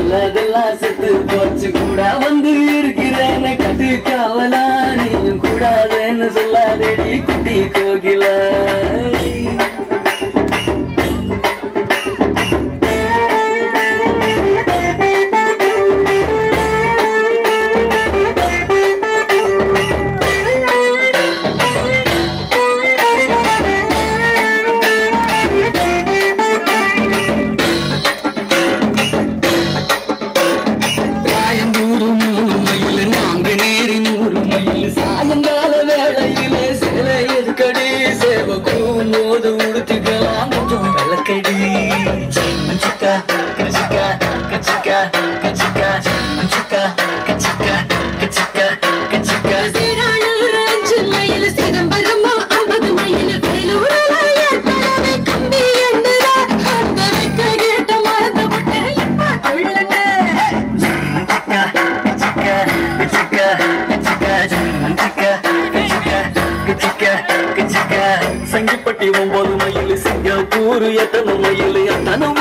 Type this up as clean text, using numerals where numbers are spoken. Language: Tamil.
நல்லதெல்லாம் செத்து போச்சு கூட வந்து இருக்கிறேன்னு கட்டு காவலா நீயும் கூடாதுன்னு சொல்லாதேடி குட்டி கோகில சங்கிப்பட்டி 9 மைல் சிங்கப்பூர் எத்தனை மைல் எத்தனை